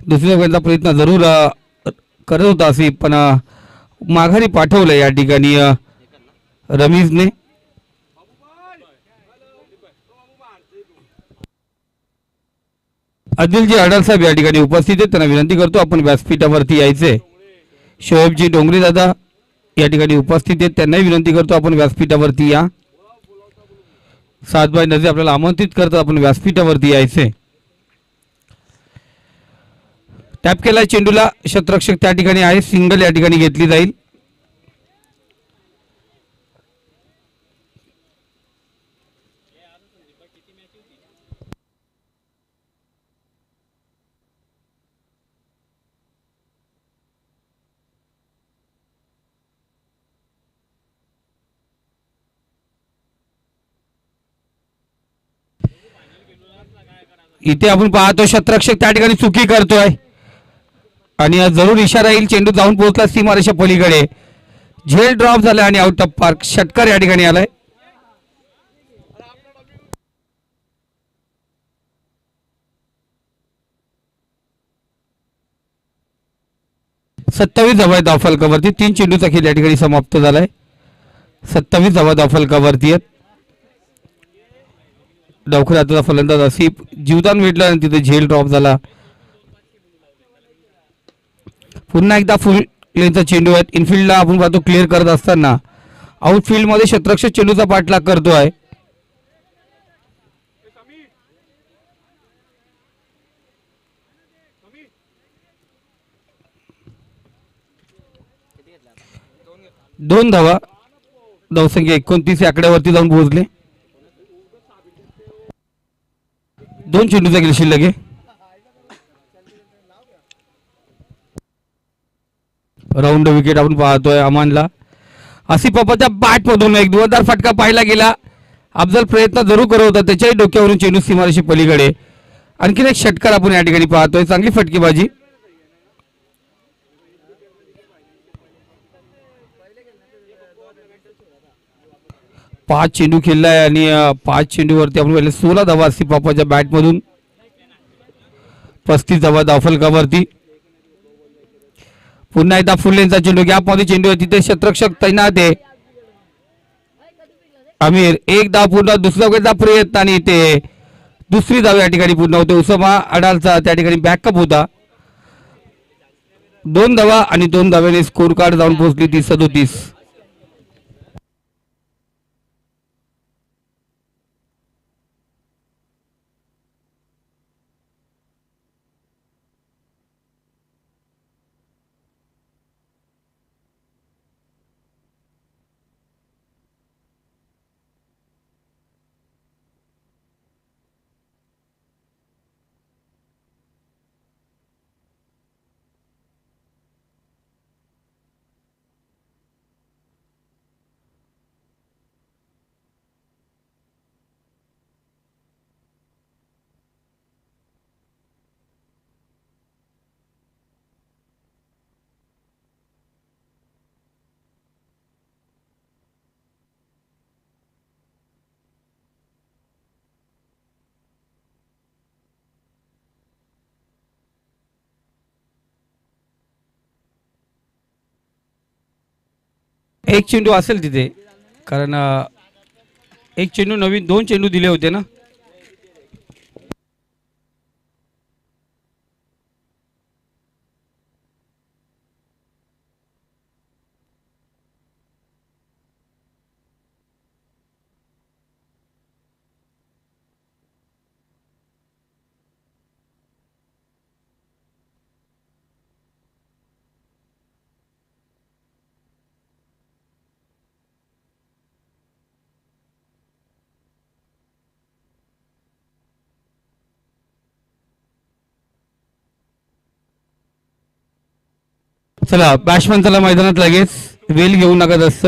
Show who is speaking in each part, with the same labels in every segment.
Speaker 1: दुसऱ्या वेळेचा प्रयत्न जरूर करत होता असे, पण माघारी पाठवलं या ठिकाणी रमीजने. आदिलजी अडाल साहेब या ठिकाणी उपस्थित आहेत, त्यांना विनंती करतो आपण व्यासपीठावरती यायचे. शोएबजी डोंगरे दादा या ठिकाणी उपस्थित आहेत, त्यांनाही विनंती करतो आपण व्यासपीठावरती या. सातबाई नजे आपल्याला आमंत्रित करतात आपण व्यासपीठावरती यायचे. टॅप केला चेंडूला, क्षेत्ररक्षक त्या ठिकाणी आहे, सिंगल या ठिकाणी घेतली जाईल. इथे आपण पाहतो क्षेत्ररक्षक त्या ठिकाणी चुकी करतोय आणि जरूर इशारा येईल. चेंडू जाऊन पोहोचला सीमारेषा पलीकडे, झेल ड्रॉप झाला आणि आउट ऑफ पार्क. षटकार या ठिकाणी आलाय. सत्तावीस धावा धाव फलकावरती. 3 चेंडूचा खेळ या ठिकाणी समाप्त झालाय. 27 धावा धाव फलकावरती आहेत. डावखुराचा फलंदाज आसिफ जीवदान भेटला आणि तिथे झेल ड्रॉप झाला. पुन्हा एकदा फुल लेनचा चेंडू आहे. इनफिल्डला आपण पाहतो क्लिअर करत असताना आउटफील्ड मध्ये क्षेत्ररक्षक चेंडूचा पाठलाग करतोय. दोन धावा, धावसंख्या 29 या आकड्यावरती जाऊन पोहोचले. 2 चेंडूचा खेळ शिल्लक आहे. राऊंड विकेट आपण पाहतोय अमानला. आसिफ बाबाच्या बॅट मधून एक जोरदार फटका पाहिला गेला. अफजल प्रयत्न जरूर करत होता, त्याच्याही डोक्यावरून चेंडू सीमारेषे पलीकडे. आणखीन एक षटकार आपण या ठिकाणी पाहतोय. चांगली फटकेबाजी. पाच चेंडू खेळलाय आणि 5 चेंडूवरती आपण 16 धावा आसिफ बाबाच्या बॅट मधून. 35 धावा धावफलकावरती. पुन्हा एकदा फुल लेनचा चेंडू, गॅप मध्ये चेंडू आहे, तिथे क्षेत्ररक्षक तैनात आहे. आमिर एक धाव पूर्ण, दुसऱ्या वेळेचा प्रयत्न आणि ते दुसरी धाव या ठिकाणी पूर्ण होते. उसामा अडालचा त्या ठिकाणी बॅकअप होता. 2 धावा आणि 2 धाव्याने स्कोर कार्ड जाऊन पोहोचली ती 37. एक चेंडू असेल तिथे, कारण एक चेंडू नवीन 2 चेंडू दिले होते ना. चला बॅट्समन चला मैदानात लगेच, वेल घेऊ नका जास्त.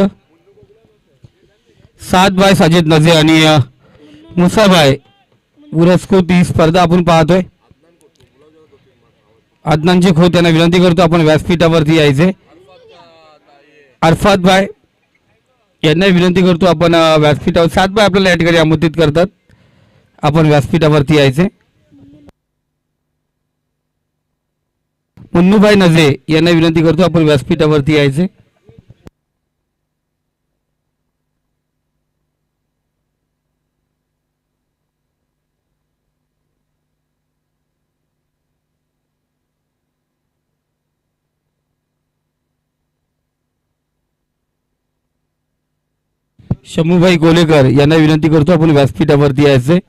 Speaker 1: 7 बाय साजिद नजे आणि मुसाभाई उरस्कोत ही स्पर्धा आपण पाहतोय. अदनानजी खोत यांना विनंती करतो आपण व्यासपीठावरती यायचे. अरफात भाई यांना विनंती करतो आपण व्यासपीठावर. 7 बाय आपल्याला या ठिकाणी आमंत्रित करतात आपण व्यासपीठावरती यायचे. मुन्नूभाई नजे यांना विनंती करतो आपण व्यासपीठावरती यायचे. शंभूभाई गोलेकर यांना विनंती करतो आपण व्यासपीठावरती यायचे.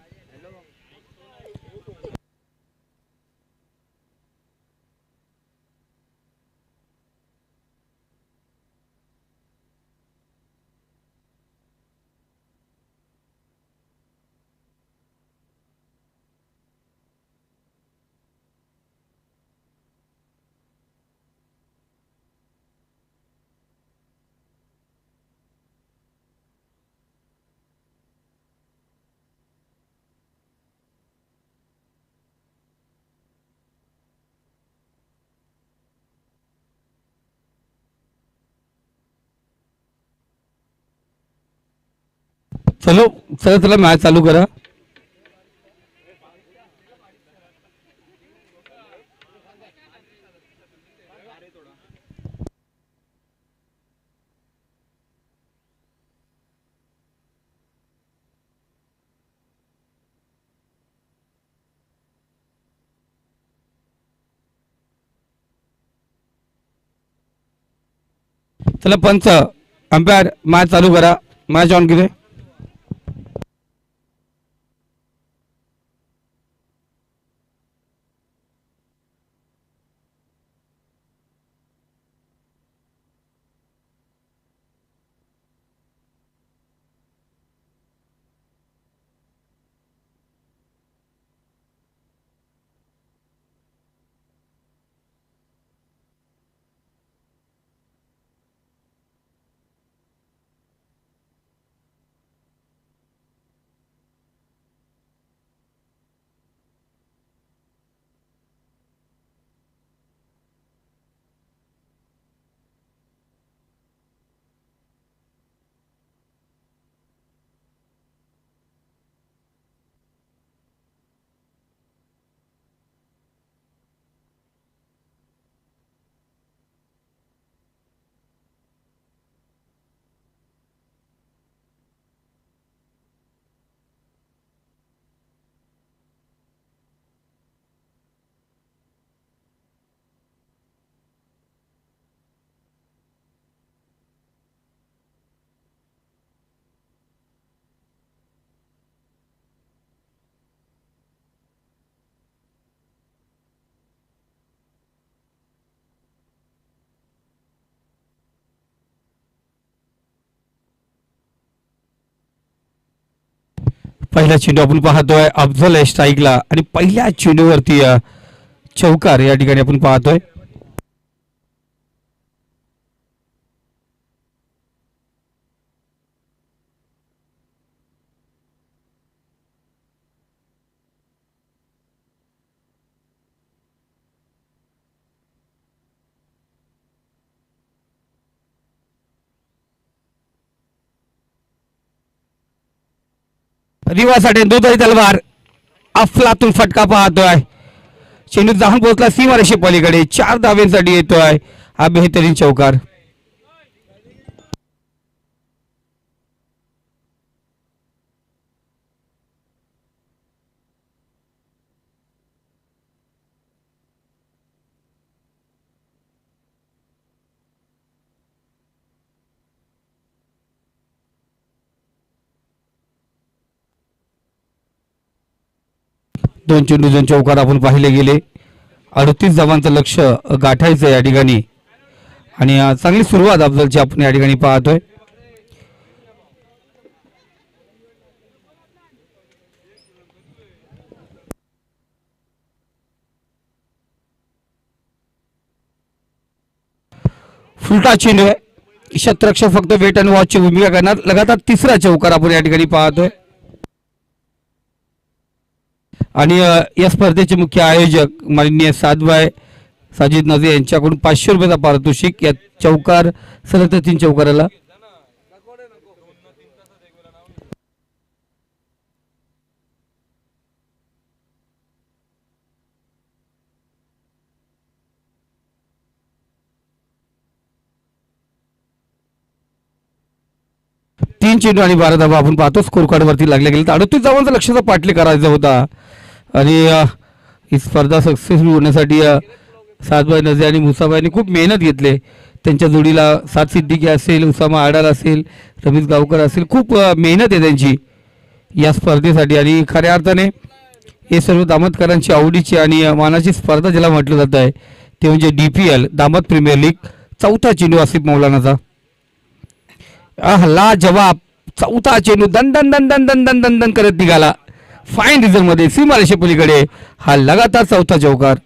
Speaker 1: चलो चला चला मॅच चालू करा. चला पंच अंपायर मॅच चालू करा. मॅच ऑन केले. पहिला चेंडू आपण पाहतोय अफजल स्ट्राईकला आणि पहिल्या चेंडूवरती चौकार या ठिकाणी आपण पाहतोय. रिवासाठी दुधाई तलवार अफलातून फटका पाहतोय. चेंडू जाऊन पोहोचला सीमारेषे पलीकडे. 4 धावेसाठी येतोय हा बेहतरीन चौकार. दोन चेंडू दोन चौकार आपण पाहिले गेले. 38 धावांचं लक्ष गाठायचं या ठिकाणी आणि चांगली सुरुवात अफजलची आपण या ठिकाणी पाहतोय. फुलटा चेंडू आहे. शतरक्षक फक्त वेट अँड वॉचची भूमिका करणार. लगातार तिसरा चौकार आपण या ठिकाणी पाहतोय आणि या स्पर्धेचे मुख्य आयोजक माननीय साधभाई साजिद नजे यांच्याकडून 500 रुपयाचा पारितोषिक या चौकार सलग 3 चौकाराला. 3 चेंडू आणि 12 धावा आपण पाहतो स्कोर कार्डवरती लागले गेले. 38 धावांचा लक्ष्याचा पाठले करायचा होता आणि ही स्पर्धा सक्सेसफुल होण्यासाठी सातभाई नजे आणि मुसाबाईंनी खूप मेहनत घेतले. त्यांच्या जोडीला सात सिद्दीकी असेल, उसामा आडाल असेल, रमेश गावकर असेल, खूप मेहनत आहे त्यांची या स्पर्धेसाठी. आणि खऱ्या अर्थाने हे सर्व दामतकरांची आवडीची आणि मानाची स्पर्धा ज्याला म्हटलं जात आहे ते म्हणजे DPL दामत प्रीमियर लीग. चौथा चेंडू आसिफ मौलानाचा, ला जवाब, चौथा चेंडू दन दन दन दन दन दन दन दन करत निघाला फाईन रिझल्ट मध्ये सीमारेषे पलीकडे. हा लगातार चौथा चौकार.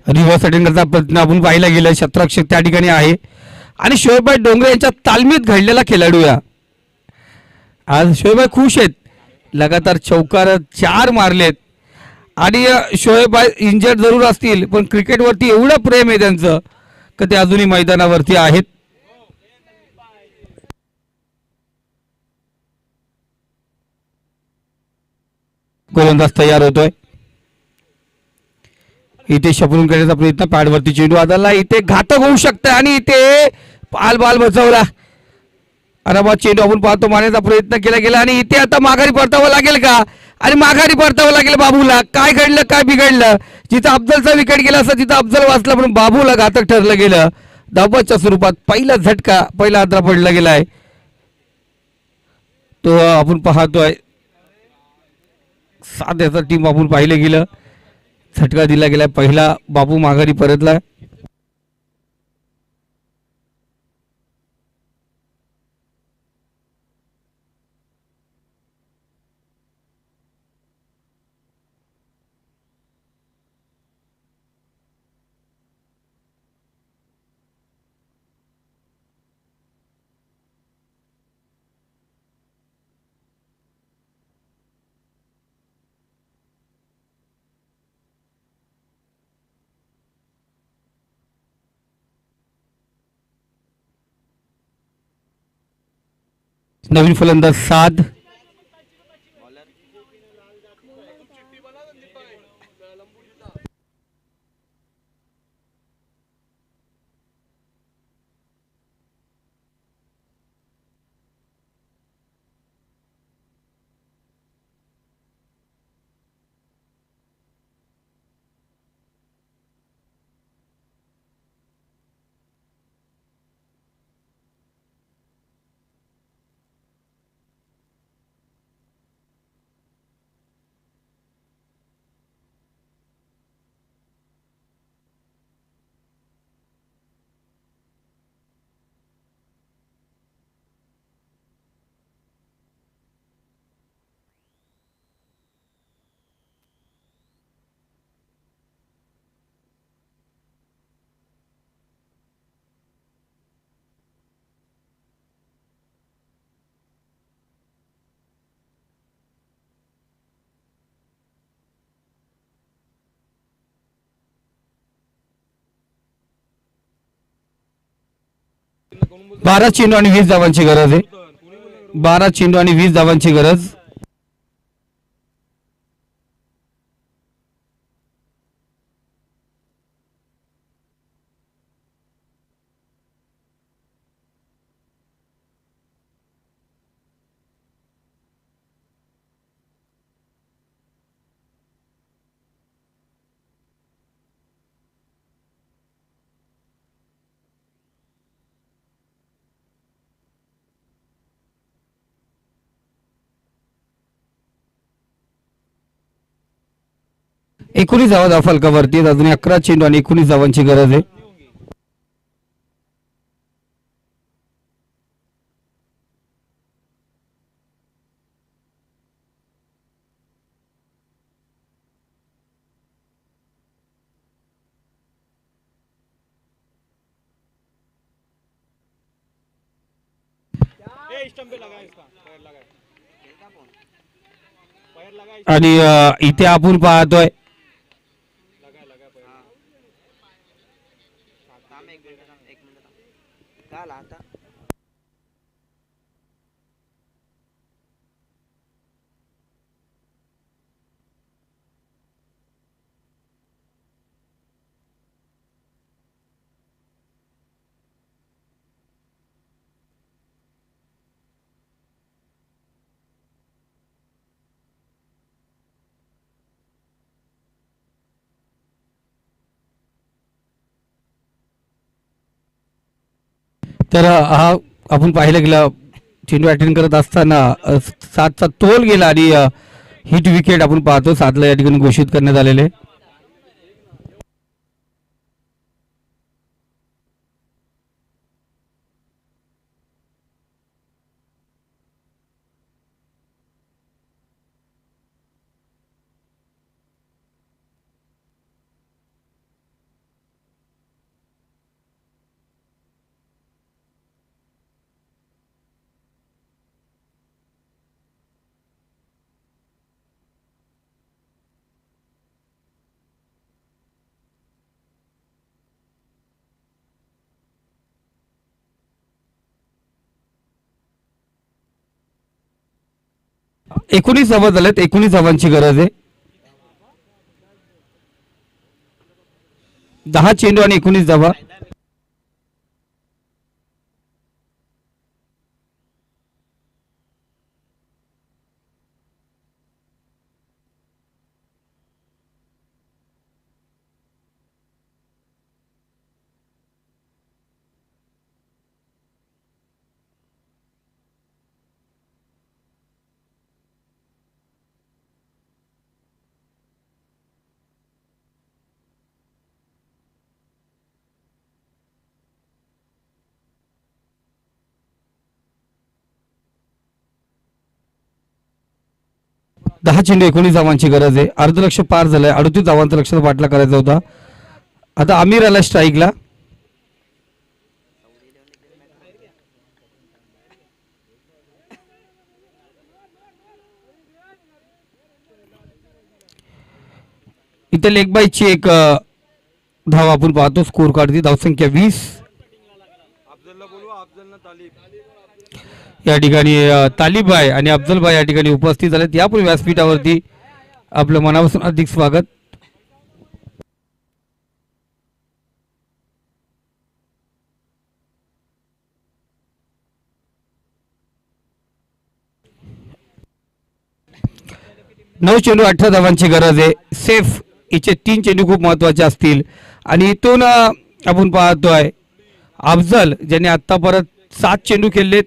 Speaker 1: रिव्हर्स अटेंडरचा प्रयत्न आपण पाहायला गेलं. शतरक्षक त्या ठिकाणी आहे आणि शोएबभाई डोंगरे यांच्या तालमीत घडलेला खेळाडू या. आज शोएबभाई खुश आहेत, लगातार चौकार 4 मारलेत आणि शोएबभाई इंजर्ड जरूर असतील पण क्रिकेटवरती एवढं प्रेम आहे त्यांचं की ते अजूनही मैदानावरती आहेत. गोलंदाज तयार होतोय. इथे शपलून करण्याचा प्रयत्न, पॅडवरती चेंडू आदळला, इथे घातक होऊ शकतं आणि इथे पाल बाल बचावला. अरे चेंडू आपण पाहतो मारण्याचा प्रयत्न केला गेला आणि इथे आता माघारी परतावं लागेल का? आणि माघारी परतावं लागेल बाबूला. काय घडलं, काय बिघडलं? जिथं अफजलचा विकेट गेला असता तिथं अफजल वाचला पण बाबूला घातक ठरलं गेलं. धावच्या स्वरूपात पहिला झटका, पहिला हादरा पडला गेलाय तो आपण पाहतोय. 7 याचा टीम आपण पाहिलं गेलं. झटका दिला गेला, पहिला बाबू माघारी परतला. नवीन फलंदाज साद, बारा चेंडू आणि 20 धावांची गरज आहे. 12 चेंडू आणि 20 धावांची गरज. एकोणीस धावा फलकावरती अजून 11 चेंडू आणि 19 धावांची गरज आहे. आणि इथे आपण पाहतोय तर हा आपण पाहिलं गेलं चेंडू अटेंड करत असताना 7चा तोल गेला आणि हिट विकेट आपण पाहतो 7ला या ठिकाणी घोषित करण्यात आलेले. एकोणीस धावा झाल्यात. 19 धावांची गरज आहे. 10 चेंडू आणि 19 धावा. दहा चेंडू 19 धावांची गरज आहे. अर्धलक्ष पार झालंय. 38 धावांचा लक्ष्याचा पाठला करायचा होता. आता आमिर आला स्ट्राईकला. इथे लेग बायची एक धाव आपण पाहतो. स्कोर कार्डची धावसंख्या 20. या ठिकाणी तालिब भाई आणि अफजल भाई या ठिकाणी उपस्थित झालेत. यापूर्वी व्यासपीठावरती आपलं मनापासून अधिक स्वागत. नऊ चेंडू 18 धावांची गरज आहे. सेफ इथे 3 चेंडू खूप महत्वाचे असतील आणि इथून आपण पाहतोय अफजल ज्याने आतापर्यंत 7 चेंडू खेळलेत,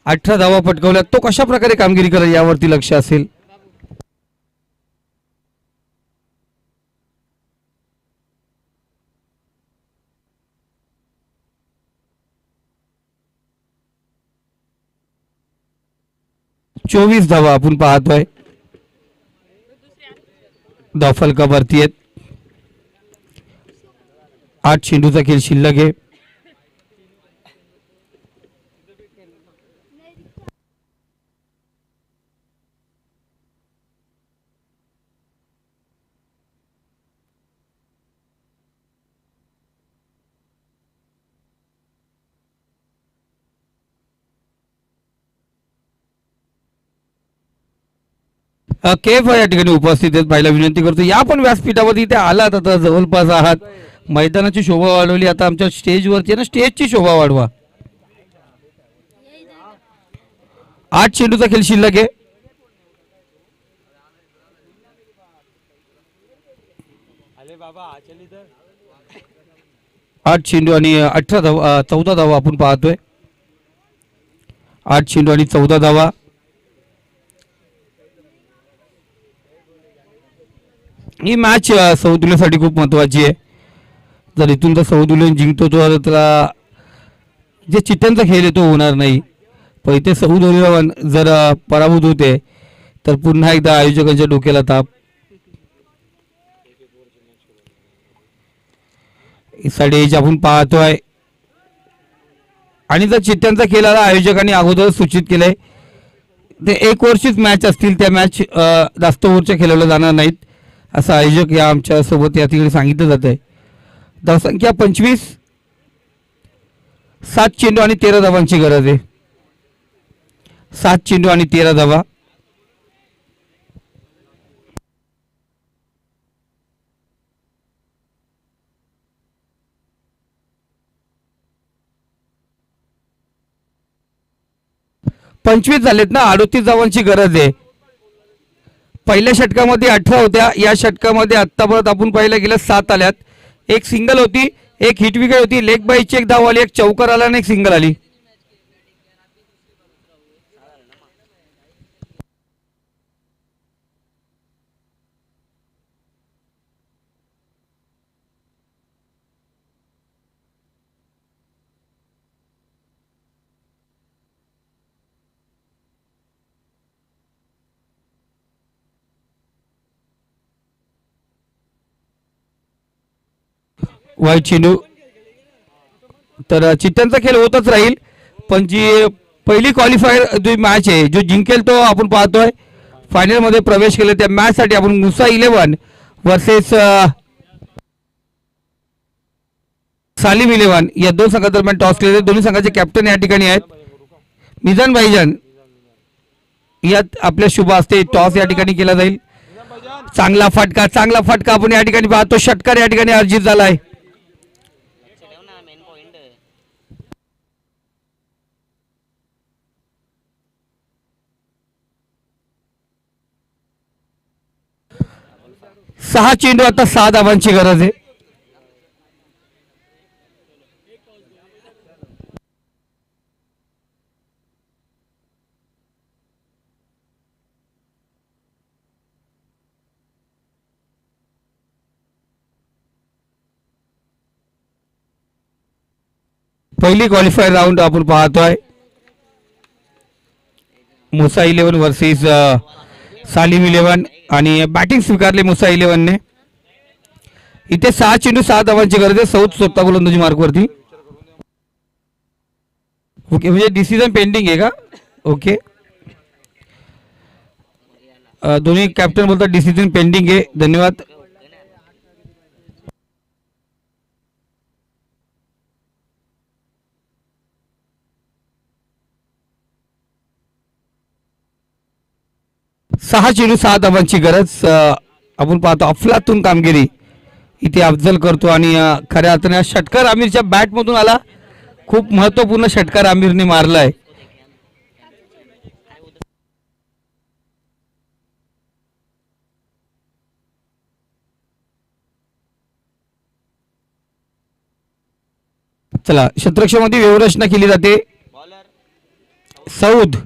Speaker 1: 18 धावा पटकवल्या. तो कशा प्रकारे कामगिरी करेल यावरती लक्ष असेल. चोवीस धावा आपण पाहतोय. धावफलकावरती आहेत. 8 चेंडूचा खेळ शिल्लक आहे. केफ या ठिकाणी उपस्थित आहेत. पाहिला विनंती करतो या पण व्यासपीठावरती इथे आलात, आता जवळपास आहात. मैदानाची शोभा वाढवली. आता आमच्या स्टेजवरती ना स्टेजची शोभा वाढवा. 8 चेंडूचा खेळ शिल्लक आहे. आठ चेंडू आणि 18 धावा 14 धावा आपण पाहतोय. 8 चेंडू आणि 14 धावा. ही मॅच सौदुल्यासाठी खूप महत्वाची आहे. जर इथून जर सौदुल्यन जिंकतो तर त्याला जे चिट्ट्यांचा खेळ आहे तो होणार नाही. पण इथे सौदुल्यन जर पराभूत होते तर पुन्हा एकदा आयोजकांच्या डोक्याला ताप. साईड आपण पाहतोय आणि जर चिठ्ठ्यांचा खेळ आला आयोजकांनी अगोदर सूचित केलंय ते 1 ओव्हरचीच मॅच असतील, त्या मॅच जास्त ओव्हरच्या खेळवल्या जाणार नाहीत असं आयोजक या आमच्या सोबत या ठिकाणी सांगितलं जात आहे. धावसंख्या 25, 7 चेंडू आणि 13 धावांची गरज आहे. 7 चेंडू आणि 13 धावा. पंचवीस झालेत ना, 38 धावांची गरज आहे. पहिल्या षटकामध्ये 18 होत्या, या षटकामध्ये आत्तापर्यंत आपण पाहिलं गेलं 7 आल्यात. एक सिंगल होती, एक हिट विकेट होती, लेग बाईची एक धाव आली, एक चौकार आला आणि एक सिंगल आली. वाईट चेंडू. तर चिठ्ठ्यांचा खेळ होतच राहील, पण जी पहिली क्वालिफायर जी मॅच आहे जो जिंकेल तो आपण पाहतोय फायनल मध्ये प्रवेश केले. त्या मॅच साठी आपण मुसा 11 वर्सेस सालिम 11 या दोन संघादरम्यान टॉस केले. दोन्ही संघाचे कॅप्टन या ठिकाणी आहेत. मिजान भाईजान यात आपल्या शुभ असते टॉस या ठिकाणी केला जाईल. चांगला फटका आपण या ठिकाणी पाहतो. षटकार या ठिकाणी अर्जित झालाय. सहा चेंडू आता 6 धावांची गरज आहे. पहिली क्वालिफायर राऊंड आपण पाहतोय. मुसा 11 वर्सेस सालिम 11 आणि बॅटिंग स्वीकारले मुसा 11 ने. इथे 6 चेंडू 6 धावांची गरज आहे. स्वतः गोलंदाजी मार्कवरती. ओके, म्हणजे डिसिजन पेंडिंग आहे का? ओके, दोन्ही कॅप्टन बोलतात डिसिजन पेंडिंग आहे. धन्यवाद. सहा चेंडू 6 धावांची गरज. आपण पाहतो अफलातून कामगिरी इथे अफजल करतो आणि खऱ्या अर्थाने षटकार आमिरच्या बॅट मधून आला. खूप महत्वपूर्ण षटकार आमिरने मारलाय. चला, शतरक्षामध्ये व्यवरचना केली जाते. सौद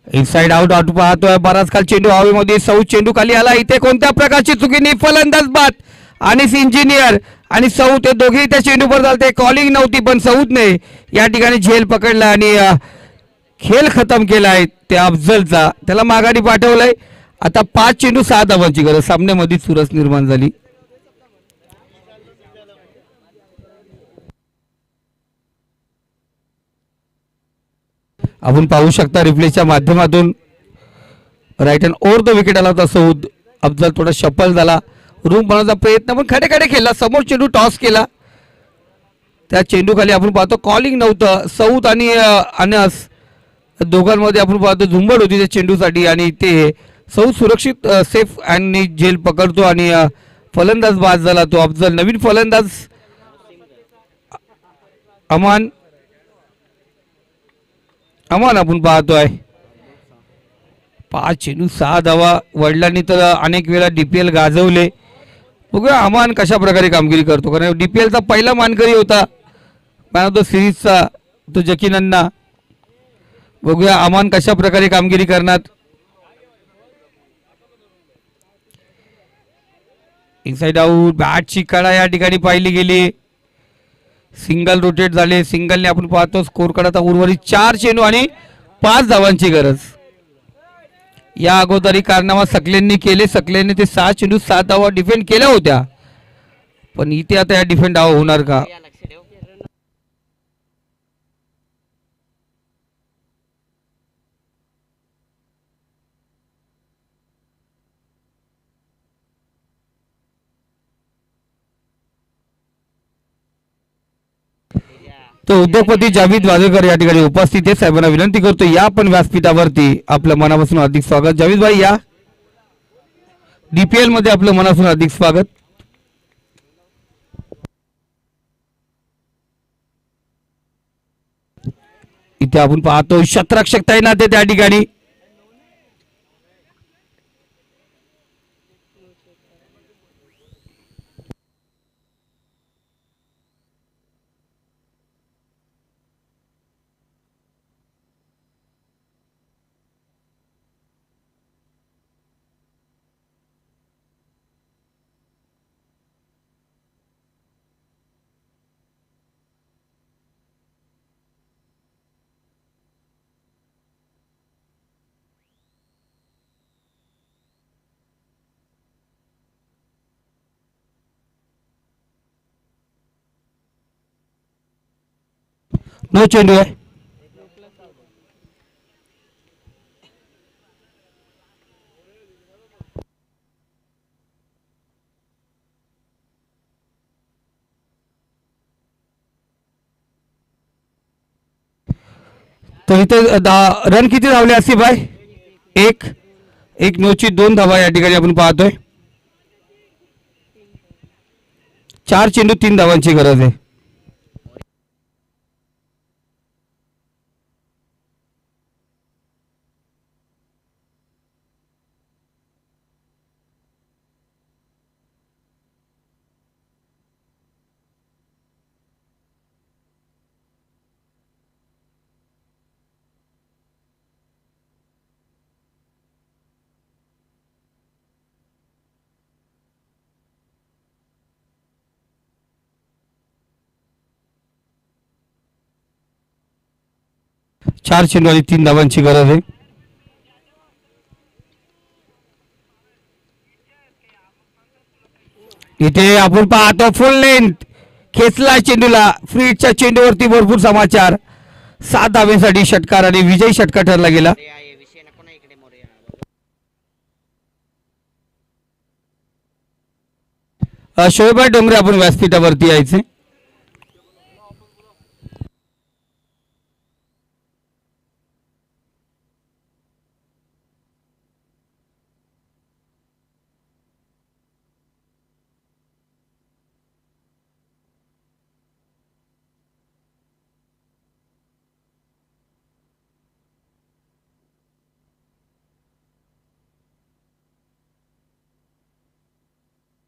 Speaker 1: इनसाइड आउट आउट पाहतोय. बराच काल चेंडू हवेमध्ये. सौद चेंडू खाली आला. इथे कोणत्या प्रकारची चुकीने फलंदाज बाद आणि इंजिनियर आणि सौद हे दोघेही त्या चेंडूवर झालते. कॉलिंग नव्हती पण सौदने या ठिकाणी झेल पकडला आणि खेळ खतम केलाय त्या अफजलचा. त्याला माघारी पाठवलंय. आता 5 चेंडू 6 धावांची गरज. सामन्यामध्ये चुरस निर्माण झाली. आपण पाहू शकता रिप्लेच्या माध्यमातून right hand over the wicket आला होता सौद. अफजल थोडा शफल झाला. रूम बनवण्याचा प्रयत्न पण खडे खेळला. समोर चेंडू टॉस केला. त्या चेंडू खाली आपण पाहतो कॉलिंग नव्हतं. सौद आणि अनस दोघांमध्ये आपण पाहतो झुंबड होती त्या चेंडूसाठी आणि ते सौद सुरक्षित सेफ आणि झेल पकडतो आणि फलंदाज बाद झाला तो अफजल. नवीन फलंदाज अमान आपण पाहतोय. 5 चेंडू 6 धावा. वडिलांनी तर अनेक वेळा DPL गाजवले. बघूया अमान कशा प्रकारे कामगिरी करतो, कारण DPLचा पहिला मानकरी होता मॅन ऑफ द सिरीजचा तो जकीन अण्णा. बघूया अमान कशा प्रकारे कामगिरी करणार. Inside out. बॅटची कडा या ठिकाणी पाहिली गेली. सिंगल रोटेट झाले. सिंगलने आपण पाहतो स्कोर काढता उर्वरित 4 चेंडू आणि 5 धावांची गरज. या अगोदरी कारनामा सकलेंनी केले. सकलेंनी ते 6 चेंडू 7 धावा डिफेंड केल्या होत्या, पण इथे आता या डिफेंड होणार का? तो उद्योगपती जावेद वाजेकर या ठिकाणी उपस्थित आहे. साहेबांना विनंती करतो या आपण व्यासपीठावरती. आपलं मनापासून हार्दिक स्वागत. जावेद भाई या. डीपीएल मध्ये आपलं मनापासून हार्दिक स्वागत. इथे आपण पाहतो शतरक्षक तैनात आहे त्या ठिकाणी. नो चेंडू आहे. तर इथे रन किती धावले आसिफ भाई? एक. एक नोची 2 धावा या ठिकाणी आपण पाहतोय. 4 चेंडू 3 धावांची गरज आहे. चार चेंडू आणि 3 धावांची गरज आहे. इथे आपण पाहतो फुल लेंथ खेचला चेंडूला. फ्रीडच्या चेंडूवरती भरपूर समाचार. 7 धावेसाठी षटकार आणि विजयी षटकार ठरला गेला. शोएब डोंगरे आपण व्यासपीठावरती यायचे.